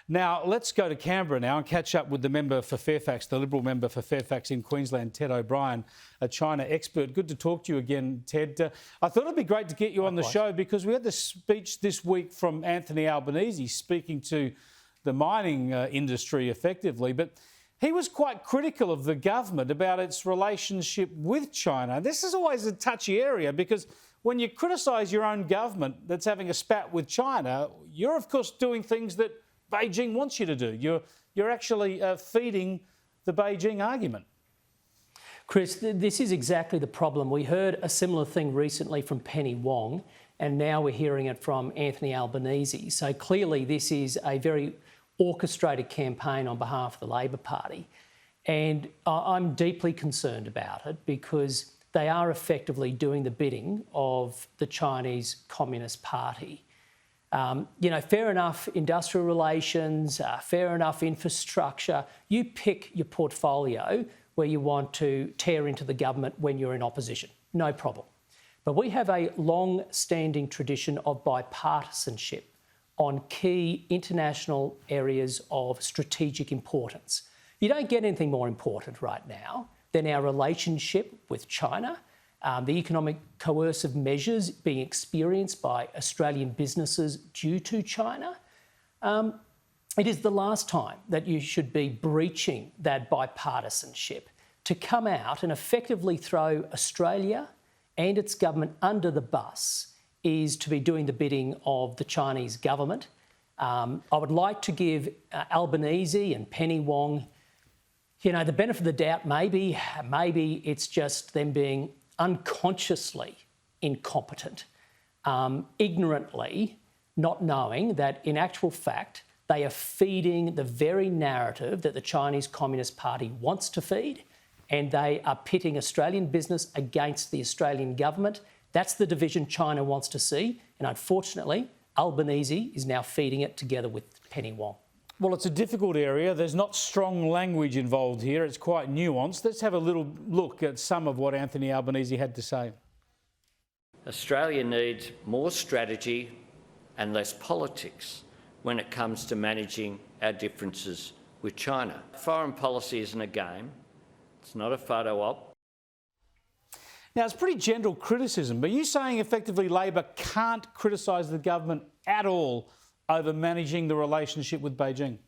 Now, let's go to Canberra now and catch up with the member for Fairfax, the Liberal member for Fairfax in Queensland, Ted O'Brien, a China expert. Good to talk to you again, Ted. I thought it'd be great to get you on the show because we had the speech this week from Anthony Albanese speaking to the mining industry effectively, but he was quite critical of the government about its relationship with China. This is always a touchy area because when you criticise your own government that's having a spat with China, you're of course doing things that Beijing wants you to do. You're actually feeding the Beijing argument. Chris, this is exactly the problem. We heard a similar thing recently from Penny Wong, and now we're hearing it from Anthony Albanese. So clearly this is a very orchestrated campaign on behalf of the Labor Party. And I'm deeply concerned about it because they are effectively doing the bidding of the Chinese Communist Party. Fair enough industrial relations, fair enough infrastructure. You pick your portfolio where you want to tear into the government when you're in opposition. No problem. But we have a long-standing tradition of bipartisanship on key international areas of strategic importance. You don't get anything more important right now than our relationship with China, the economic coercive measures being experienced by Australian businesses due to China. It is the last time that you should be breaching that bipartisanship. To come out and effectively throw Australia and its government under the bus is to be doing the bidding of the Chinese government. I would like to give Albanese and Penny Wong, the benefit of the doubt. Maybe it's just them being unconsciously incompetent, ignorantly not knowing that in actual fact they are feeding the very narrative that the Chinese Communist Party wants to feed, and they are pitting Australian business against the Australian government. That's the division China wants to see, and unfortunately Albanese is now feeding it together with Penny Wong. Well, it's a difficult area. There's not strong language involved here. It's quite nuanced. Let's have a little look at some of what Anthony Albanese had to say. Australia needs more strategy and less politics when it comes to managing our differences with China. Foreign policy isn't a game. It's not a photo op. Now, it's pretty gentle criticism, but you're saying effectively Labor can't criticise the government at all over managing the relationship with Beijing?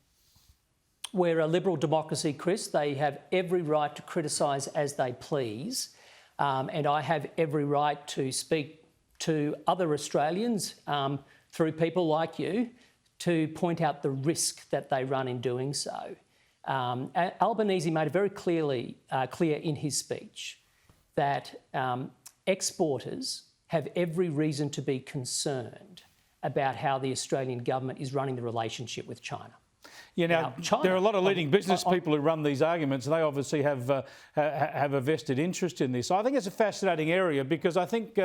We're a liberal democracy, Chris. They have every right to criticise as they please, and I have every right to speak to other Australians through people like you to point out the risk that they run in doing so. Albanese made it very clear in his speech that exporters have every reason to be concerned about how the Australian government is running the relationship with China. Yeah, now China, there are a lot of leading business people who run these arguments, and they obviously have a vested interest in this. I think it's a fascinating area because I think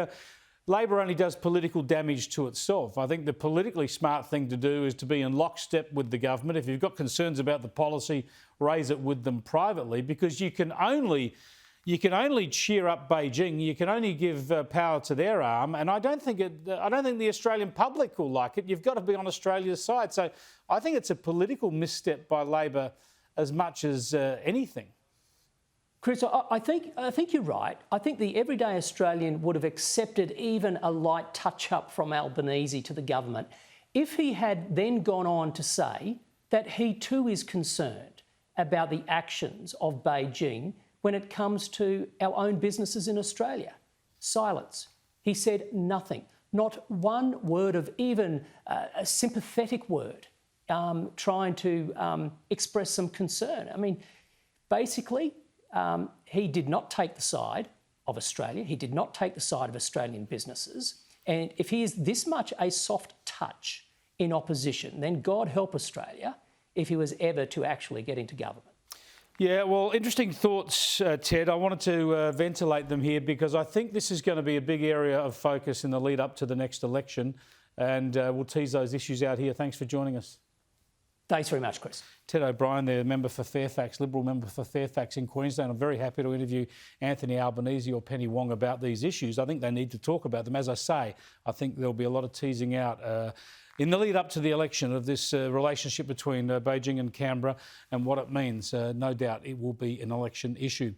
Labor only does political damage to itself. I think the politically smart thing to do is to be in lockstep with the government. If you've got concerns about the policy, raise it with them privately, because you can only cheer up Beijing. You can only give power to their arm, and I don't think the Australian public will like it. You've got to be on Australia's side. So I think it's a political misstep by Labor as much as anything. Chris, I think you're right. I think the everyday Australian would have accepted even a light touch-up from Albanese to the government if he had then gone on to say that he too is concerned about the actions of Beijing when it comes to our own businesses in Australia. Silence. He said nothing, not one word of even a sympathetic word, trying to express some concern. I mean, basically, he did not take the side of Australia. He did not take the side of Australian businesses. And if he is this much a soft touch in opposition, then God help Australia if he was ever to actually get into government. Yeah, well, interesting thoughts, Ted. I wanted to ventilate them here because I think this is going to be a big area of focus in the lead up to the next election, and we'll tease those issues out here. Thanks for joining us. Thanks very much, Chris. Ted O'Brien, the member for Fairfax, Liberal member for Fairfax in Queensland. I'm very happy to interview Anthony Albanese or Penny Wong about these issues. I think they need to talk about them. As I say, I think there'll be a lot of teasing out in the lead up to the election of this relationship between Beijing and Canberra and what it means. No doubt it will be an election issue.